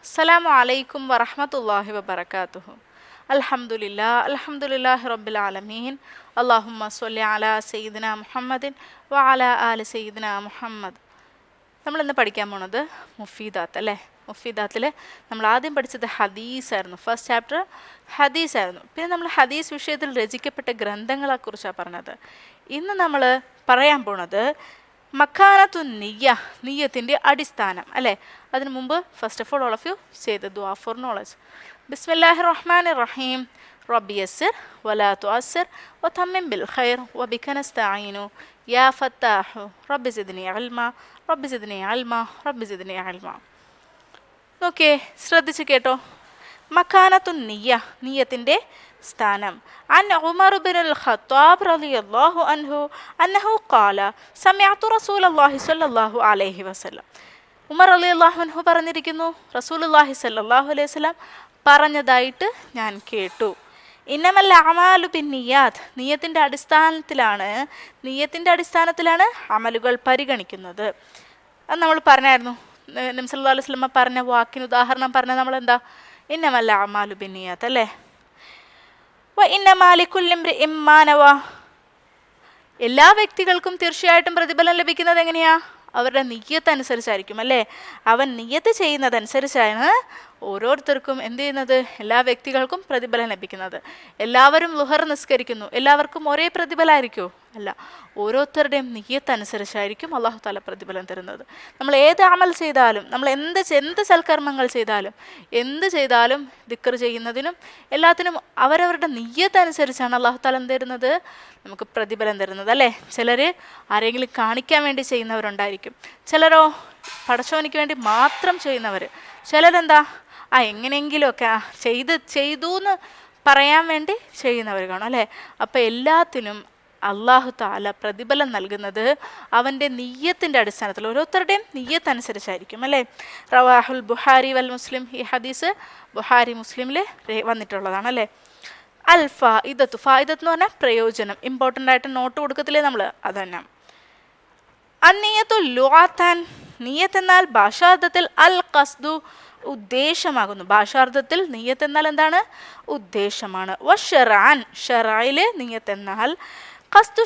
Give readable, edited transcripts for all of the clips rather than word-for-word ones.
അസ്സലാമു അലൈക്കും വറഹ്മത്തുള്ളാഹി വബറകാതുഹു. അൽഹംദുലില്ലാഹി റബ്ബിൽ ആലമീൻ. അല്ലാഹുമ്മ സ്വല്ലി അലാ സയ്യിദിനാ മുഹമ്മദിൻ വഅലാ ആലി സയ്യിദിനാ മുഹമ്മദ്. നമ്മളിന്ന് പഠിക്കാൻ പോണത് മുഫീദാത്ത് അല്ലേ. മുഫീദാത്തിൽ നമ്മൾ ആദ്യം പഠിച്ചത് ഹദീസായിരുന്നു. First chapter ഹദീസായിരുന്നു. പിന്നെ നമ്മൾ ഹദീസ് വിഷയത്തിൽ രചിക്കപ്പെട്ട ഗ്രന്ഥങ്ങളെക്കുറിച്ചാണ് പറഞ്ഞത്. ഇന്ന് നമ്മൾ പറയാൻ പോണത് മക്കാനത്തു നിയ്യത്തിൻ്റെ അടിസ്ഥാനം അല്ലേ. അതിനു മുമ്പ് first of all of you say the ദുആ ഫോർ നോളജ്. ബിസ്മില്ലാഹിർ റഹ്മാനിർ റഹീം. റബ്ബി യസ്സിർ വലാ തുഅസ്സിർ വതമ്മിം ബിൽ ഖൈർ വബിക നസ്തഈനു യാ ഫത്താഹു റബ്ബി സിദ്നി ഇൽമാ റബ്ബി സിദ്നി ഇൽമാ റബ്ബി സിദ്നി ഇൽമാ. നോക്കിയേ, ശ്രദ്ധിച്ച് കേട്ടോ. മക്കാനത്തു നിയ്യത്തിൻ്റെ സ്ഥാനം. عن عمر بن الخطاب رضي الله عنه أنه قال سمعت رسول الله صلى الله عليه وسلم. ഉമർ റളിയല്ലാഹു അൻഹു പറഞ്ഞിരിക്കുന്നു, റസൂലുള്ളാഹി സ്വല്ലല്ലാഹു അലൈഹി വസല്ലം പറഞ്ഞതായിട്ട് ഞാൻ കേട്ടു. ഇന്നമൽ അഅമാലു ബിന്നിയാത്ത്. നിയ്യത്തിൻ്റെ അടിസ്ഥാനത്തിലാണ് അമലുകൾ പരിഗണിക്കുന്നത്. അത് നമ്മൾ പറഞ്ഞായിരുന്നു. നബി സല്ലല്ലാഹു അലൈഹി വസല്ലം പറഞ്ഞ വാക്കിന് ഉദാഹരണം പറഞ്ഞ നമ്മൾ എന്താ, ഇന്നമൽ അഅമാലു ബിന്നിയാത്ത് അല്ലേ. എല്ലാ വ്യക്തികൾക്കും തീർച്ചയായിട്ടും പ്രതിഫലം ലഭിക്കുന്നത് എങ്ങനെയാ? അവരുടെ നിയ്യത്ത് അനുസരിച്ചായിരിക്കും അല്ലേ. അവൻ നിയ്യത്ത് ചെയ്യുന്നതനുസരിച്ചാണ് ഓരോരുത്തർക്കും എന്ത് ചെയ്യുന്നത്, എല്ലാ വ്യക്തികൾക്കും പ്രതിഫലം ലഭിക്കുന്നത്. എല്ലാവരും ളുഹർ നിസ്കരിക്കുന്നു, എല്ലാവർക്കും ഒരേ പ്രതിഫലമായിരിക്കുമോ? അല്ല, ഓരോരുത്തരുടെയും നിയ്യത്ത് അനുസരിച്ചായിരിക്കും അല്ലാഹു തആല പ്രതിഫലം തരുന്നത്. നമ്മൾ ഏത് അമൽ ചെയ്താലും, നമ്മൾ എന്ത് സൽക്കർമ്മങ്ങൾ ചെയ്താലും ദിക്ർ ചെയ്യുന്നതിനും എല്ലാത്തിനും അവരവരുടെ നിയ്യത്ത് അനുസരിച്ചാണ് അല്ലാഹു തആല തരുന്നത്, നമുക്ക് പ്രതിഫലം തരുന്നത് അല്ലേ. ചിലർ ആരെങ്കിലും കാണിക്കാൻ വേണ്ടി ചെയ്യുന്നവരുണ്ടായിരിക്കും, ചിലരോ പടച്ചോനിക്ക് വേണ്ടി മാത്രം ചെയ്യുന്നവർ, ചിലരെന്താ എങ്ങനെയെങ്കിലുമൊക്കെ ചെയ്തു എന്ന് പറയാൻ വേണ്ടി ചെയ്യുന്നവർ കാണും അല്ലേ. അപ്പോൾ എല്ലാത്തിനും അല്ലാഹു തആല പ്രതിഫലം നൽകുന്നത് അവൻ്റെ നിയ്യത്തിൻ്റെ അടിസ്ഥാനത്തിൽ, ഓരോരുത്തരുടെയും നിയ്യത്ത് അനുസരിച്ചായിരിക്കും അല്ലേ. റവാഹുൽ ബുഖാരി വൽ മുസ്ലിം. ഈ ഹദീസ് ബുഖാരി മുസ്ലിമിൽ വന്നിട്ടുള്ളതാണ് അല്ലേ. അൽ ഫായിദത്തു എന്ന് പറഞ്ഞാൽ പ്രയോജനം. ഇമ്പോർട്ടൻ്റ് ആയിട്ട് നോട്ട് കൊടുക്കത്തില്ലേ നമ്മൾ, അതന്നെ. അന്നിയത്തു ലുഅത്തൻ. നിയ്യത്ത് എന്നാൽ ഭാഷാർത്ഥത്തിൽ അൽ ഖസ്ദു ഉദ്ദേശമാകുന്നു. ഭാഷാർത്ഥത്തിൽ നിയ്യത്ത് എന്നാൽ എന്താണ്? ഉദ്ദേശമാണ്. വശറഅൻ. ശറഇൽ നിയ്യത്ത് എന്നാൽ ഖസ്ദു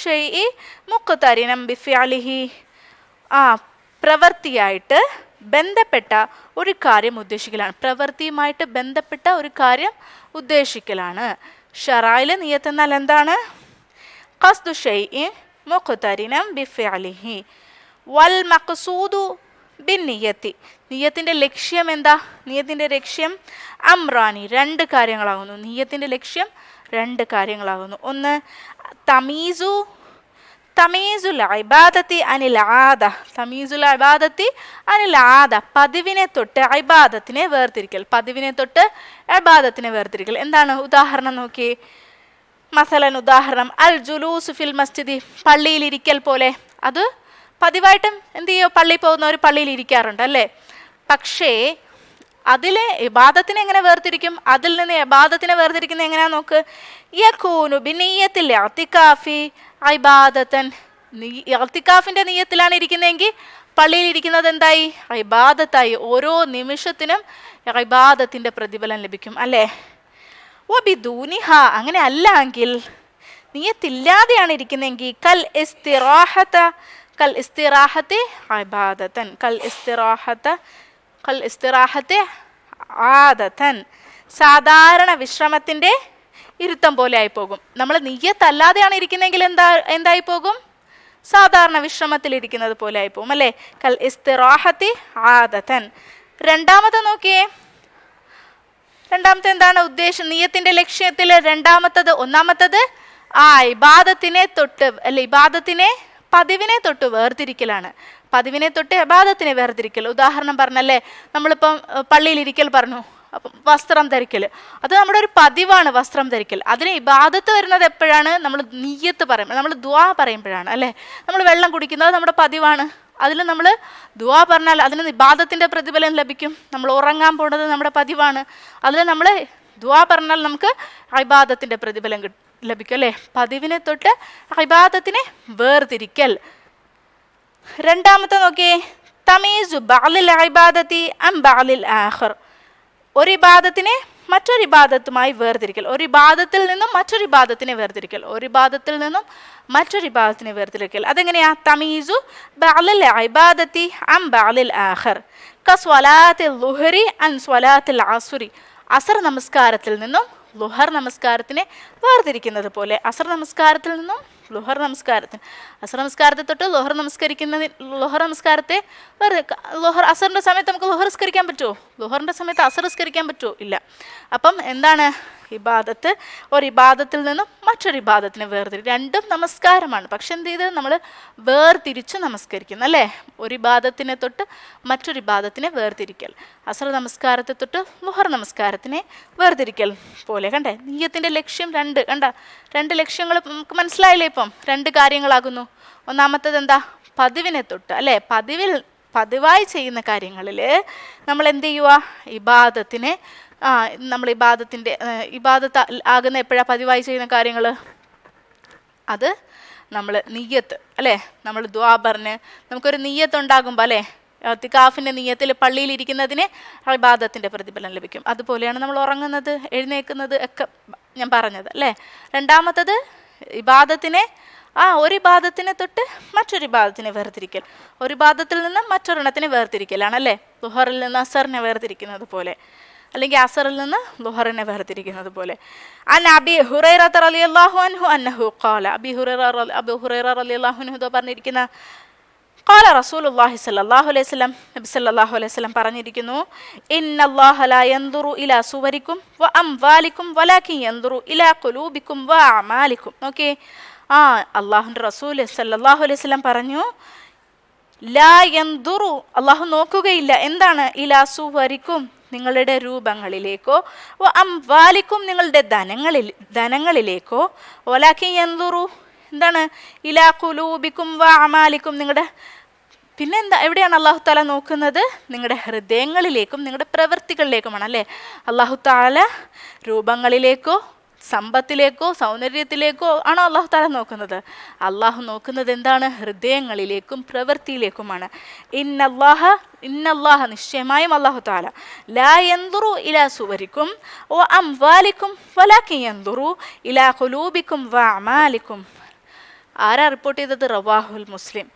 ഷൈഇ മുഖ്തരിനം ബിഫിഅലിഹി. പ്രവൃത്തിയായിട്ട് ബന്ധപ്പെട്ട ഒരു കാര്യം ഉദ്ദേശിക്കലാണ്. പ്രവൃത്തിയുമായിട്ട് ബന്ധപ്പെട്ട ഒരു കാര്യം ഉദ്ദേശിക്കലാണ്. ശറഇൽ നിയ്യത്ത് എന്നാൽ എന്താണ്? ഖസ്ദു ഷൈഇ മുഖ്തരിനം ബിഫിഅലിഹി. വൽ മഖ്സൂദു ബിന്നിയ്യത്തി. നിയ്യത്തിൻ്റെ ലക്ഷ്യം എന്താ? നിയ്യത്തിൻ്റെ ലക്ഷ്യം അംറാനി, രണ്ട് കാര്യങ്ങളാകുന്നു. നിയ്യത്തിൻ്റെ ലക്ഷ്യം രണ്ട് കാര്യങ്ങളാകുന്നു. ഒന്ന് തമീസുൽ ഇബാദത്തി അനിൽ ആദ. തമീസുൽ ഇബാദത്തി അനിൽ ആദ, പതിവിനെ തൊട്ട് ഇബാദത്തിനെ വേർതിരിക്കൽ. പതിവിനെ തൊട്ട് ഇബാദത്തിനെ വേർതിരിക്കൽ. എന്താണ് ഉദാഹരണം നോക്കി. ഉദാഹരണം അൽ ജുലൂസ് ഫിൽ മസ്ജിദി, പള്ളിയിലിരിക്കൽ പോലെ. അത് പതിവായിട്ടും എന്ത് ചെയ്യോ, പള്ളിയിൽ പോകുന്നവർ പള്ളിയിൽ ഇരിക്കാറുണ്ട് അല്ലേ. പക്ഷേ അതിലെ ഇബാദത്തിനെ എങ്ങനെ വേർതിരിക്കും? അതിൽ നിന്ന് ഇബാദത്തിനെ വേർതിരിക്കുന്നത് എങ്ങനെയാ നോക്ക്. യകൂനു ബിനിയ്യത്തിൽ ഇഅ്തികാഫി ഇബാദത്തൻ. ഇഅ്തികാഫിൻ്റെ നിയ്യത്തിലാണ് ഇരിക്കുന്നതെങ്കിൽ പള്ളിയിൽ ഇരിക്കുന്നത് എന്തായി? ഇബാദത്തായി. ഓരോ നിമിഷത്തിനും ഇബാദത്തിൻ്റെ പ്രതിഫലം ലഭിക്കും അല്ലേ. വബിദൂനിഹ, അങ്ങനെ അല്ല എങ്കിൽ, നിയ്യത്തില്ലാതെയാണ് ഇരിക്കുന്നതെങ്കിൽ കൽ ഇസ്തിറാഹത്തി ഇബാദത്തൻ. കൽ ഇസ്തിറാഹത്തി ആദത്തൻ, സാധാരണ വിശ്രമത്തിൻ്റെ ഇരുത്തം പോലെ ആയിപ്പോകും. നമ്മൾ നിയ്യത്തല്ലാതെയാണ് ഇരിക്കുന്നതെങ്കിൽ എന്തായി പോകും? സാധാരണ വിശ്രമത്തിൽ ഇരിക്കുന്നത് പോലെ ആയിപ്പോകും അല്ലേ. കൽ ഇസ്തിറാഹത്തി ആദത്തൻ. രണ്ടാമത്തെ നോക്കിയേ. രണ്ടാമത്തെ എന്താണ് ഉദ്ദേശം? നിയ്യത്തിൻ്റെ ലക്ഷ്യത്തിൽ രണ്ടാമത്തത്, ഒന്നാമത്തത് ഇബാദത്തിനെ തൊട്ട് അല്ലെ, ഇബാദത്തിനെ പതിവിനെ തൊട്ട് വേർതിരിക്കലാണ്. പതിവിനെ തൊട്ട് ഇബാദത്തിനെ വേർതിരിക്കൽ. ഉദാഹരണം പറഞ്ഞല്ലേ, നമ്മളിപ്പം പള്ളിയിലിരിക്കൽ പറഞ്ഞു, അപ്പം വസ്ത്രം ധരിക്കൽ, അത് നമ്മുടെ ഒരു പതിവാണ് വസ്ത്രം ധരിക്കൽ. അതിന് ഇബാദത്ത് വരുന്നത് എപ്പോഴാണ്? നമ്മൾ നിയ്യത്ത് പറയുമ്പോൾ, നമ്മൾ ദുആ പറയുമ്പോഴാണ് അല്ലേ. നമ്മൾ വെള്ളം കുടിക്കുന്നത് നമ്മുടെ പതിവാണ്, അതിൽ നമ്മൾ ദുആ പറഞ്ഞാൽ അതിന് ഇബാദത്തിൻ്റെ പ്രതിഫലം ലഭിക്കും. നമ്മൾ ഉറങ്ങാൻ പോകുന്നത് നമ്മുടെ പതിവാണ്, അതിൽ നമ്മൾ ദുആ പറഞ്ഞാൽ നമുക്ക് ഇബാദത്തിൻ്റെ പ്രതിഫലം ലഭിക്കും അല്ലേ. പതിവിനെ തൊട്ട് ഇബാദത്തിനെ വേർതിരിക്കൽ. രണ്ടാമത്തെ നോക്കിയേ, തമീസു ബഅലിൽ ഇബാദത്തി അം ബഅലിൽ ആഖിർ. ഒരു ഇബാദത്തിനെ മറ്റൊരു ഇബാദത്തുമായി വേർതിരിക്കൽ, ഒരു ഇബാദത്തിൽ നിന്നും മറ്റൊരു ഇബാദത്തിനെ വേർതിരിക്കൽ, ഒരു ഇബാദത്തിൽ നിന്നും മറ്റൊരു ഇബാദത്തിനെ വേർതിരിക്കൽ. അതെങ്ങനെയാ? തമീസു ബഅലിൽ ഇബാദത്തി അം ബഅലിൽ ആഖിർ കസ്വലാത്തിൽ ളുഹരി അൻ സ്വലാത്തിൽ അസ്രി. അസർ നമസ്കാരത്തിൽ നിന്നും ളുഹർ നമസ്കാരത്തിനെ വേർതിരിക്കുന്നത് പോലെ, അസർ നമസ്കാരത്തിൽ നിന്നും ളുഹർ നമസ്കാരത്തിന്, അസർ നമസ്കാരത്തെ തൊട്ട് ളുഹർ നമസ്കാരത്തെ അസറിൻ്റെ സമയത്ത് നമുക്ക് ളുഹർ നിസ്കരിക്കാൻ പറ്റുമോ? ളുഹറിൻ്റെ സമയത്ത് അസർ നിസ്കരിക്കാൻ പറ്റുമോ? ഇല്ല. അപ്പം എന്താണ് ഇബാദത്ത്? ഒരു ഇബാദത്തിൽ നിന്നും മറ്റൊരു ഇബാദത്തിനെ വേർതിരിക്കും. രണ്ടും നമസ്കാരമാണ്, പക്ഷെ എന്ത് ചെയ്ത് നമ്മൾ വേർതിരിച്ച് നമസ്കരിക്കുന്നു അല്ലേ? ഒരു ഇബാദത്തിനെ തൊട്ട് മറ്റൊരു ഇബാദത്തിനെ വേർതിരിക്കൽ, അസർ നമസ്കാരത്തെ തൊട്ട് ളുഹർ നമസ്കാരത്തിനെ വേർതിരിക്കൽ പോലെ. കണ്ടേ, നിയ്യത്തിൻ്റെ ലക്ഷ്യം രണ്ട്. രണ്ട് ലക്ഷ്യങ്ങൾ നമുക്ക് മനസ്സിലായില്ലേ? ഇപ്പം രണ്ട് കാര്യങ്ങളാകുന്നു. ഒന്നാമത്തേത് എന്താ? പതിവിനെ തൊട്ട് അല്ലേ, പതിവായി ചെയ്യുന്ന കാര്യങ്ങളിൽ നമ്മൾ എന്ത് ചെയ്യുക? ഇബാദത്തിനെ നമ്മൾ ഇബാദത്ത് ആകുന്ന എപ്പോഴാണ് പതിവായി ചെയ്യുന്ന കാര്യങ്ങൾ? അത് നമ്മൾ നിയ്യത്ത് അല്ലേ, നമ്മൾ ദുആ പറഞ്ഞ് നമുക്കൊരു നിയ്യത്ത് ഉണ്ടാകുമ്പോൾ അല്ലേ, ഇത്തികാഫിൻ്റെ നിയ്യത്തിൽ പള്ളിയിലിരിക്കുന്നതിന് ഇബാദത്തിൻ്റെ പ്രതിഫലം ലഭിക്കും. അതുപോലെയാണ് നമ്മൾ ഉറങ്ങുന്നത്, എഴുന്നേൽക്കുന്നത് ഒക്കെ ഞാൻ പറഞ്ഞത് അല്ലേ. രണ്ടാമത്തത് ഇബാദത്തിനെ ഒരു ഇബാദത്തിനെ തൊട്ട് മറ്റൊരു ഇബാദത്തിനെ വേർതിരിക്കൽ, ഒരു ഇബാദത്തിൽ നിന്ന് മറ്റൊരെണ്ണത്തിനെ വേർതിരിക്കലാണ് അല്ലേ. ളുഹറിൽ നിന്ന് അസറിനെ വേർതിരിക്കുന്നത് പോലെ, അല്ലെങ്കിൽ അസറിൽ നിന്ന് ളുഹറിനെ വേർതിരിക്കുന്നത് പോലെ. അൻ അബി ഹുറൈറ റളിയല്ലാഹു അൻഹു അന്നഹു ഖാല. അബി ഹുറൈറ റളിയല്ലാഹു അൻഹു പറഞ്ഞിരിക്കുന്ന ഖാല റസൂലുള്ളാഹി സ്വല്ലല്ലാഹു അലൈഹി വസല്ലം, നബി സല്ലല്ലാഹു അലൈഹി വസല്ലം പറഞ്ഞിരിക്കുന്നു, ഇന്നല്ലാഹ ലാ യൻദുറു ഇലാ സുവരിക്കും വ അംവാലിക്കും വലാകിൻ യൻദുറു ഇലാ ഖുലൂബിക്കും വ അമാലിക്കും. ഓക്കേ, അല്ലാഹുവിൻ്റെ റസൂൽ സല്ലല്ലാഹു അലൈഹി വസല്ലം പറഞ്ഞു, ലാ യൻദുറു, അല്ലാഹു നോക്കുകയില്ല. എന്താണ്? ഇലാ സുവരിക്കും, നിങ്ങളുടെ രൂപങ്ങളിലേക്കോ, വ അംവാലിക്കും, നിങ്ങളുടെ ധനങ്ങളിലേക്കോ, വലാകിൻ യൻദുറു, എന്താണ്? ഇലാ ഖുലൂബിക്കും വ അമാലിക്കും, നിങ്ങളുടെ പിന്നെന്താ? എവിടെയാണ് അല്ലാഹു തആല നോക്കുന്നത്? നിങ്ങളുടെ ഹൃദയങ്ങളിലേക്കും നിങ്ങളുടെ പ്രവൃത്തികളിലേക്കുമാണ് അല്ലേ. അല്ലാഹു തആല രൂപങ്ങളിലേക്കോ സമ്പത്തിലേക്കോ സൗന്ദര്യത്തിലേക്കോ ആണോ അല്ലാഹു തആല നോക്കുന്നത്? അല്ലാഹു നോക്കുന്നത് എന്താണ്? ഹൃദയങ്ങളിലേക്കും പ്രവൃത്തിയിലേക്കുമാണ്. ഇന്നല്ലാഹ, നിശ്ചയമായും അല്ലാഹു തആല, ലാ യൻദുറു ഇലാ സുവരിക്കും വ അംവാലിക്കും വലാകിൻ യൻദുറു ഇലാ ഖുലൂബിക്കും വ അമാലിക്കും. ആരാ റിപ്പോർട്ട് ചെയ്തത്? റവാഹുൽ മുസ്ലിം.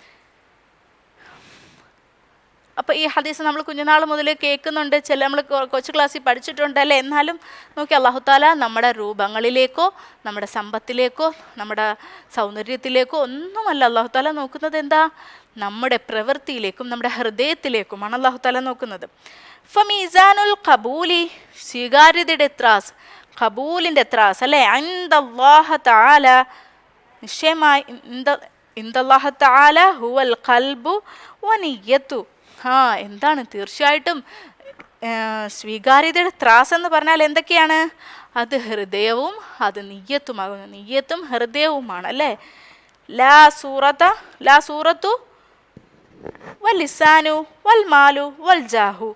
അപ്പോൾ ഈ ഹദീസ് നമ്മൾ കുഞ്ഞുനാൾ മുതൽ കേൾക്കുന്നുണ്ട്, നമ്മൾ കൊച്ചു ക്ലാസ്സിൽ പഠിച്ചിട്ടുണ്ട് അല്ലേ. എന്നാലും നോക്കി, അല്ലാഹു തആല നമ്മുടെ രൂപങ്ങളിലേക്കോ നമ്മുടെ സമ്പത്തിലേക്കോ നമ്മുടെ സൗന്ദര്യത്തിലേക്കോ ഒന്നുമല്ല അല്ലാഹു തആല നോക്കുന്നത്. എന്താ? നമ്മുടെ പ്രവൃത്തിയിലേക്കും നമ്മുടെ ഹൃദയത്തിലേക്കുമാണ് അല്ലാഹു തആല നോക്കുന്നത്. ഫമീസാനുൽ ഖബൂലി, സ്വീകാര്യതയുടെ ത്രാസ്, ഖബൂലിൻ്റെ ത്രാസ് അല്ലേ, ഇൻദല്ലാഹ തആല, നിശ്ചയമായി ഇൻദല്ലാഹ തആല ഹുവൽ ഖൽബു വനിയ്യത്തു. എന്താണ്? തീർച്ചയായിട്ടും സ്വീകാര്യതയുടെ ത്രാസ് എന്ന് പറഞ്ഞാൽ എന്തൊക്കെയാണ്? അത് ഹൃദയവും അത് നിയ്യത്തുമാകുന്നു. നിയ്യത്തും ഹൃദയവുമാണ് അല്ലേ. ലാ സൂറത്തു വൽ ലിസാനു വൽ മാലു വൽ ജാഹു,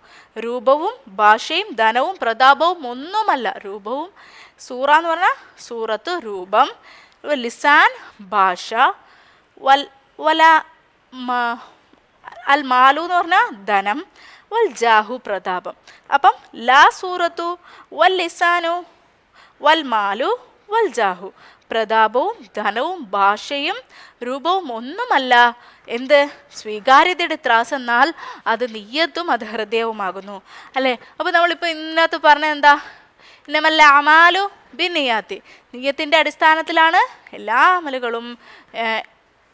രൂപവും ഭാഷയും ധനവും പ്രതാപവും ഒന്നുമല്ല. രൂപവും, സൂറ എന്ന് പറഞ്ഞാൽ സൂറത്ത് രൂപം, ലിസാൻ ഭാഷ, അൽ മാലു എന്ന് പറഞ്ഞാൽ ധനം, വൽ ജാഹു പ്രതാപം. അപ്പം ലാ സൂറത്തു വൽ ലിസാനു വൽ മാലു വൽ ജാഹു, പ്രതാപവും ധനവും ഭാഷയും രൂപവും ഒന്നുമല്ല എന്ത്? സ്വീകാര്യതയുടെ ത്രാസ്. എന്നാൽ അത് നിയ്യത്തും അത് ഹൃദയവുമാകുന്നു അല്ലേ. അപ്പോൾ നമ്മളിപ്പോൾ ഇന്നത്തെ പറഞ്ഞ എന്താ? ഇന്നമല്ല അമാലു ബിന്നിയാത്തി, നിയ്യത്തിൻ്റെ അടിസ്ഥാനത്തിലാണ് എല്ലാ അമലുകളും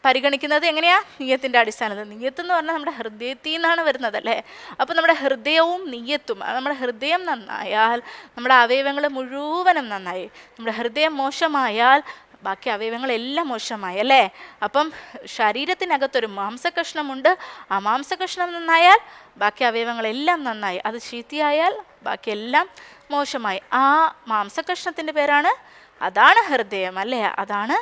പരിഗണിക്കുന്നത്. എങ്ങനെയാ? നിയ്യത്തിൻ്റെ അടിസ്ഥാനത്തിൽ. നിയ്യത്ത് എന്ന് പറഞ്ഞാൽ നമ്മുടെ ഹൃദയത്തിൽ നിന്നാണ് വരുന്നത് അല്ലേ. അപ്പോൾ നമ്മുടെ ഹൃദയവും നിയ്യത്തും, നമ്മുടെ ഹൃദയം നന്നായാൽ നമ്മുടെ അവയവങ്ങൾ മുഴുവനും നന്നായി. നമ്മുടെ ഹൃദയം മോശമായാൽ ബാക്കി അവയവങ്ങളെല്ലാം മോശമായി അല്ലേ. അപ്പം ശരീരത്തിനകത്തൊരു മാംസകഷ്ണമുണ്ട്, ആ മാംസകഷ്ണം നന്നായാൽ ബാക്കി അവയവങ്ങളെല്ലാം നന്നായി. അത് ചീത്തയായാൽ ബാക്കിയെല്ലാം മോശമായി. ആ മാംസകഷ്ണത്തിൻ്റെ പേരാണ്, അതാണ് ഹൃദയം അല്ലേ. അതാണ്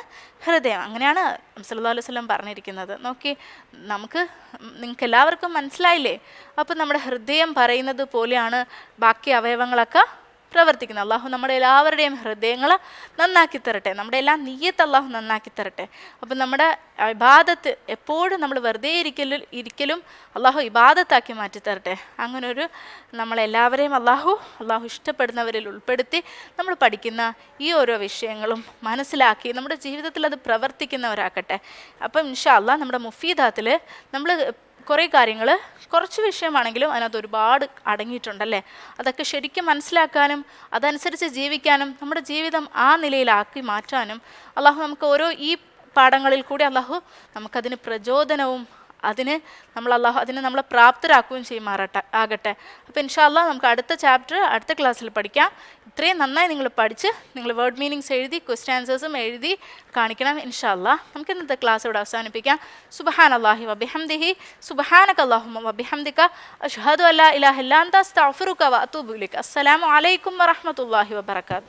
ഹൃദയം. അങ്ങനെയാണ് സല്ലല്ലാഹു അലൈഹി വസല്ലം പറഞ്ഞിരിക്കുന്നത്. നോക്കി, നിങ്ങൾക്ക് എല്ലാവർക്കും മനസ്സിലായില്ലേ? അപ്പോൾ നമ്മുടെ ഹൃദയം പറയുന്നത് പോലെയാണ് ബാക്കി അവയവങ്ങളൊക്കെ പ്രവർത്തിക്കുന്നത്. അള്ളാഹു നമ്മുടെ എല്ലാവരുടെയും ഹൃദയങ്ങൾ നന്നാക്കി തരട്ടെ. നമ്മുടെ എല്ലാ നിയ്യത്ത് അള്ളാഹു നന്നാക്കി തരട്ടെ. അപ്പം നമ്മുടെ ഇബാദത്ത് എപ്പോഴും നമ്മൾ വെറുതെ ഇരിക്കലും അള്ളാഹു ഇബാദത്താക്കി മാറ്റി തരട്ടെ. അങ്ങനൊരു നമ്മളെല്ലാവരെയും അള്ളാഹു ഇഷ്ടപ്പെടുന്നവരിൽ ഉൾപ്പെടുത്തി നമ്മൾ പഠിക്കുന്ന ഈ ഓരോ വിഷയങ്ങളും മനസ്സിലാക്കി നമ്മുടെ ജീവിതത്തിൽ അത് പ്രവർത്തിക്കുന്നവരാക്കട്ടെ. അപ്പം ഇൻഷാ അള്ളാഹ് നമ്മുടെ മുഫീദാത്തിൽ നമ്മൾ കുറേ കാര്യങ്ങൾ, കുറച്ച് വിഷയമാണെങ്കിലും അതിനകത്ത് ഒരുപാട് അടങ്ങിയിട്ടുണ്ടല്ലേ. അതൊക്കെ ശരിക്കും മനസ്സിലാക്കാനും അതനുസരിച്ച് ജീവിക്കാനും നമ്മുടെ ജീവിതം ആ നിലയിലാക്കി മാറ്റാനും അള്ളാഹു നമുക്ക് ഓരോ ഈ പാഠങ്ങളിൽ കൂടി അള്ളാഹു നമുക്കതിന് പ്രചോദനവും അതിന് നമ്മളെ പ്രാപ്തരാക്കുകയും ആകട്ടെ. അപ്പോൾ ഇൻഷാ അള്ളാഹ് നമുക്ക് അടുത്ത ചാപ്റ്റർ അടുത്ത ക്ലാസ്സിൽ പഠിക്കാം. ഇത്രയും നന്നായി നിങ്ങൾ പഠിച്ച് നിങ്ങൾ വേർഡ് മീനിങ്സ് എഴുതി ക്വസ്റ്റ്യൻ ആൻസേഴ്സും എഴുതി കാണിക്കണം ഇൻഷാ അള്ളാഹ്. നമുക്ക് ഇന്നത്തെ ക്ലാസ് ഇവിടെ അവസാനിപ്പിക്കാം. സുബ്ഹാനല്ലാഹി വബിഹംദിഹി സുബ്ഹാനക അല്ലാഹുമ്മ വബിഹംദിക അഷ്ഹദു അല്ലാ ഇലാഹ ഇല്ലാ അൻത അസ്തഗ്ഫിറുക വഅതൂബു ഇലൈക. അസ്സലാമു അലൈക്കും വറഹ്മത്തുള്ളാഹി വബറകാതുഹു.